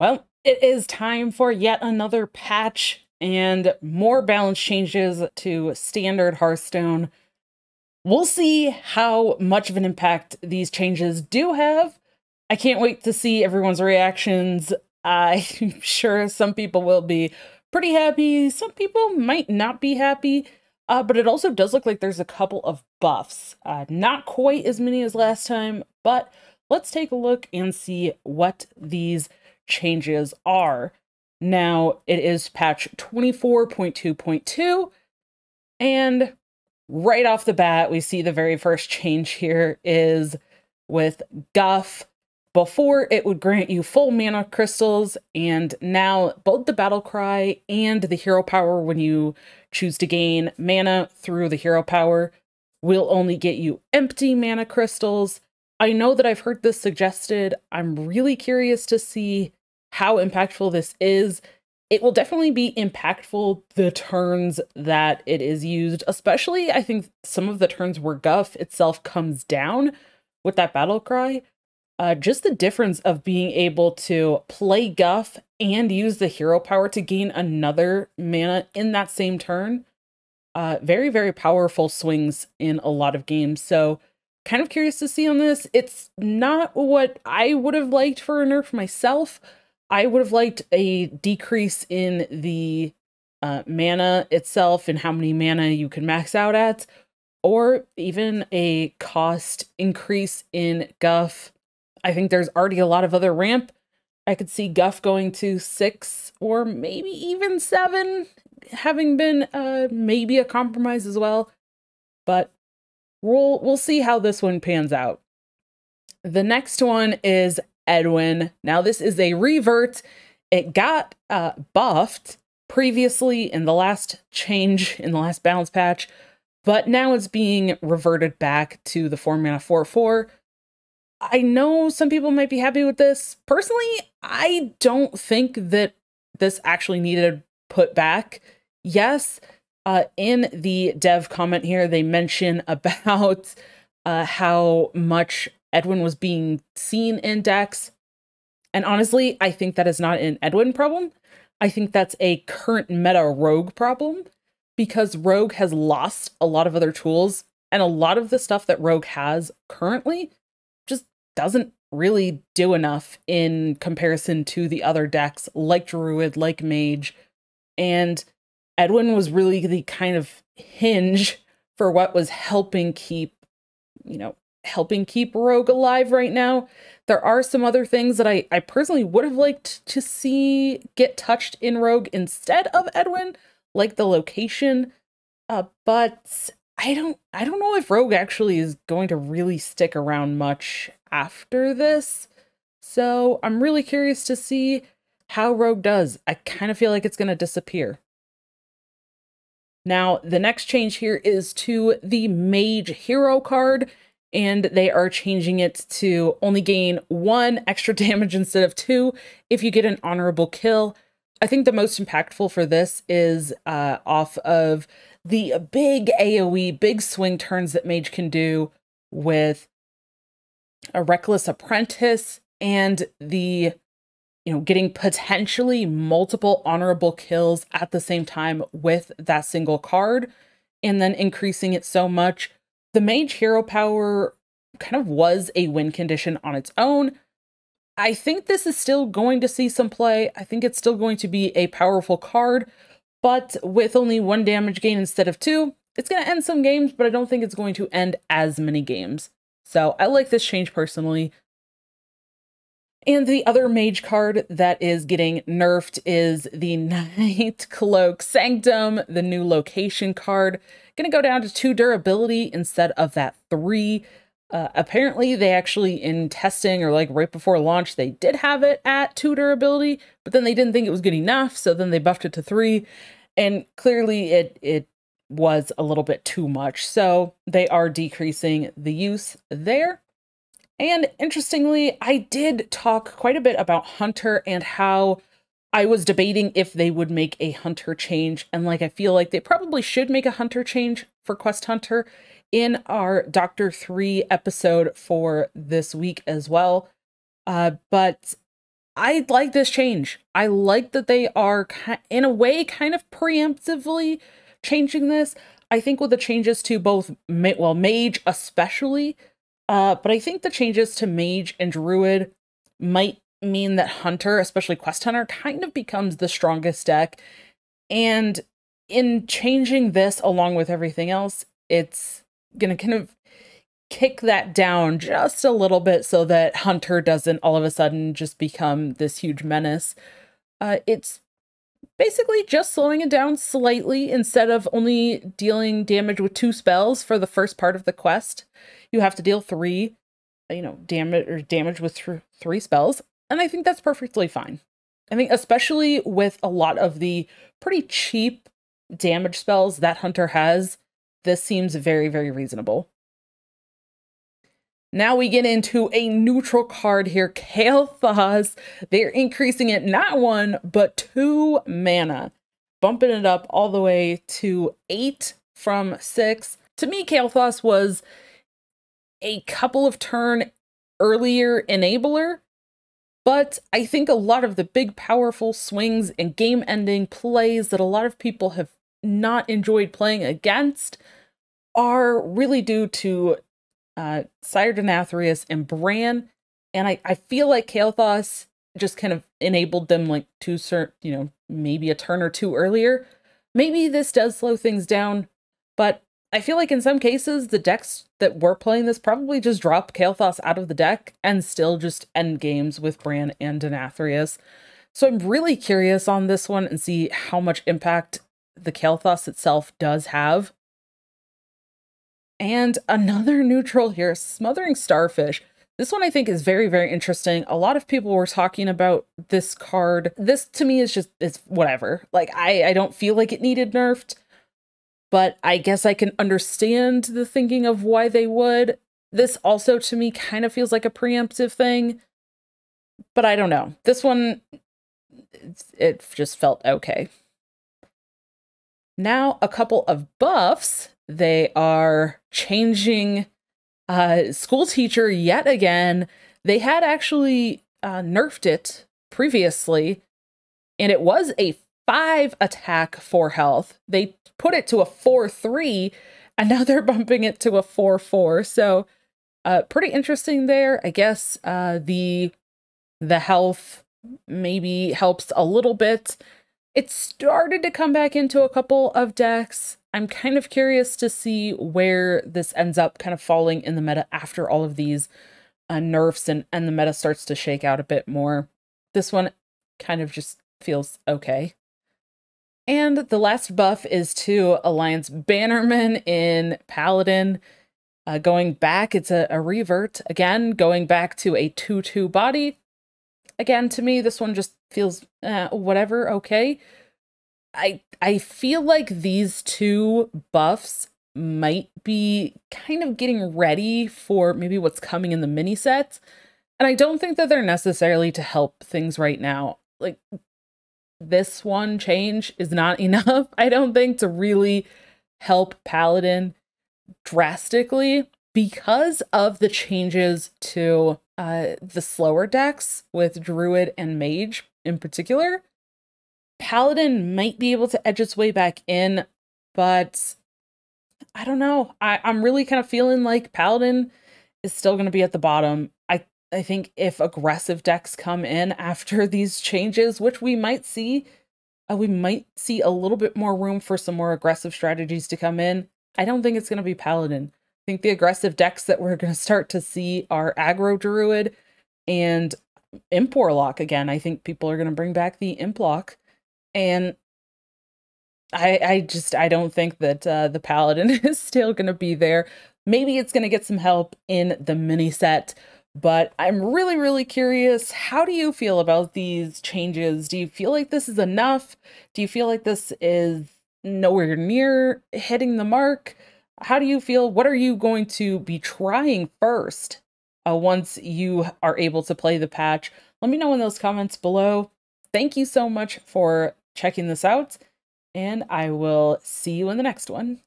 Well, it is time for yet another patch and more balance changes to standard Hearthstone. We'll see how much of an impact these changes do have. I can't wait to see everyone's reactions. I'm sure some people will be pretty happy, some people might not be happy, but it also does look like there's a couple of buffs. Not quite as many as last time, but let's take a look and see what these changes are. Now, it is patch 24.2.2, and right off the bat, we see the very first change here is with Guff. Before, it would grant you full mana crystals, and now both the battle cry and the hero power, when you choose to gain mana through the hero power, will only get you empty mana crystals. I know that I've heard this suggested. I'm really curious to see how impactful this is. It will definitely be impactful the turns that it is used, especially I think some of the turns where Guff itself comes down with that battle cry. Just the difference of being able to play Guff and use the hero power to gain another mana in that same turn. Very, very powerful swings in a lot of games. So kind of curious to see on this. It's not what I would have liked for a nerf myself. I would have liked a decrease in the mana itself and how many mana you can max out at, or even a cost increase in Guff. I think there's already a lot of other ramp. I could see Guff going to 6 or maybe even 7, having been maybe a compromise as well. But we'll see how this one pans out. The next one is Edwin. Now this is a revert. It got buffed previously in the last change, in the last balance patch, but now it's being reverted back to the 4-mana 4/4. I know some people might be happy with this. Personally, I don't think that this actually needed put back. Yes, in the dev comment here, they mention about how much Edwin was being seen in decks. And honestly, I think that is not an Edwin problem. I think that's a current meta Rogue problem, because Rogue has lost a lot of other tools, and a lot of the stuff that Rogue has currently just doesn't really do enough in comparison to the other decks like Druid, like Mage. And Edwin was really the kind of hinge for what was helping keep, helping keep Rogue alive right now. There are some other things that I personally would have liked to see get touched in Rogue instead of Edwin, like the location. But I don't know if Rogue actually is going to really stick around much after this. So I'm really curious to see how Rogue does. I kind of feel like it's going to disappear. Now, the next change here is to the Mage hero card, and they are changing it to only gain 1 extra damage instead of 2 if you get an honorable kill. I think the most impactful for this is off of the big AoE, big swing turns that Mage can do with a Reckless Apprentice and the, getting potentially multiple honorable kills at the same time with that single card, and then increasing it so much. The Mage hero power kind of was a win condition on its own. I think this is still going to see some play. I think it's still going to be a powerful card, but with only 1 damage gain instead of 2, it's going to end some games, but I don't think it's going to end as many games. So I like this change personally. And the other Mage card that is getting nerfed is the Night Cloak Sanctum, the new location card. Gonna go down to 2 durability instead of that 3. Apparently they actually, in testing or like right before launch, they did have it at 2 durability, but then they didn't think it was good enough, so then they buffed it to 3, and clearly it was a little bit too much, so they are decreasing the use there. And interestingly, I did talk quite a bit about Hunter and how I was debating if they would make a Hunter change. And I feel like they probably should make a Hunter change for Quest Hunter in our Doctor 3 episode for this week as well. But I like this change. I like that they are, in a way, kind of preemptively changing this. I think with the changes to both, well, Mage especially, but I think the changes to Mage and Druid might mean that Hunter, especially Quest Hunter, kind of becomes the strongest deck. And in changing this along with everything else, it's going to kind of kick that down just a little bit so that Hunter doesn't all of a sudden just become this huge menace. It's basically just slowing it down slightly. Instead of only dealing damage with 2 spells for the first part of the quest, you have to deal 3, damage with 3 spells. And I think that's perfectly fine. I think especially with a lot of the pretty cheap damage spells that Hunter has, this seems very, very reasonable. Now we get into a neutral card here, Kale Thaws. They're increasing it not 1, but 2 mana, bumping it up all the way to 8 from 6. To me, Kale Thaws was a couple of turn earlier enabler, but I think a lot of the big powerful swings and game-ending plays that a lot of people have not enjoyed playing against are really due to Sire Denathrius and Bran, and I feel like Kale Thaws just kind of enabled them like maybe a turn or 2 earlier. Maybe this does slow things down, but I feel like in some cases the decks that were playing this probably just drop Kale Thaws out of the deck and still just end games with Bran and Denathrius. So I'm really curious on this one and see how much impact the Kale Thaws itself does have. And another neutral here, Smothering Starfish. This one I think is very, very interesting. A lot of people were talking about this card. This to me is just, it's whatever. Like, I don't feel like it needed nerfed, but I guess I can understand the thinking of why they would. This also to me kind of feels like a preemptive thing, but I don't know. This one, it just felt okay. Now a couple of buffs. They are changing Schoolteacher yet again. They had actually nerfed it previously, and it was a 5 attack 4 health. They put it to a 4/3, and now they're bumping it to a 4/4. So pretty interesting there. I guess the health maybe helps a little bit. It started to come back into a couple of decks. I'm kind of curious to see where this ends up kind of falling in the meta after all of these nerfs and the meta starts to shake out a bit more. This one kind of just feels okay. And the last buff is to Alliancemen in Paladin. Going back, it's a revert. Again, going back to a 2/2 body. Again, to me, this one just feels whatever, okay. I feel like these 2 buffs might be kind of getting ready for maybe what's coming in the mini set. And I don't think that they're necessarily to help things right now. Like, this one change is not enough, I don't think, to really help Paladin drastically because of the changes to the slower decks with Druid and Mage in particular. Paladin might be able to edge its way back in, but I don't know. I'm really kind of feeling like Paladin is still going to be at the bottom. I think if aggressive decks come in after these changes, which we might see a little bit more room for some more aggressive strategies to come in. I don't think it's going to be Paladin. I think the aggressive decks that we're going to start to see are Aggro Druid and Imp Warlock again. I think people are going to bring back the Imp Lock. And I don't think that the Paladin is still going to be there. Maybe it's going to get some help in the mini set, but I'm really, really curious. How do you feel about these changes? Do you feel like this is enough? Do you feel like this is nowhere near hitting the mark? How do you feel? What are you going to be trying first once you are able to play the patch? Let me know in those comments below. Thank you so much for checking this out, and I will see you in the next one.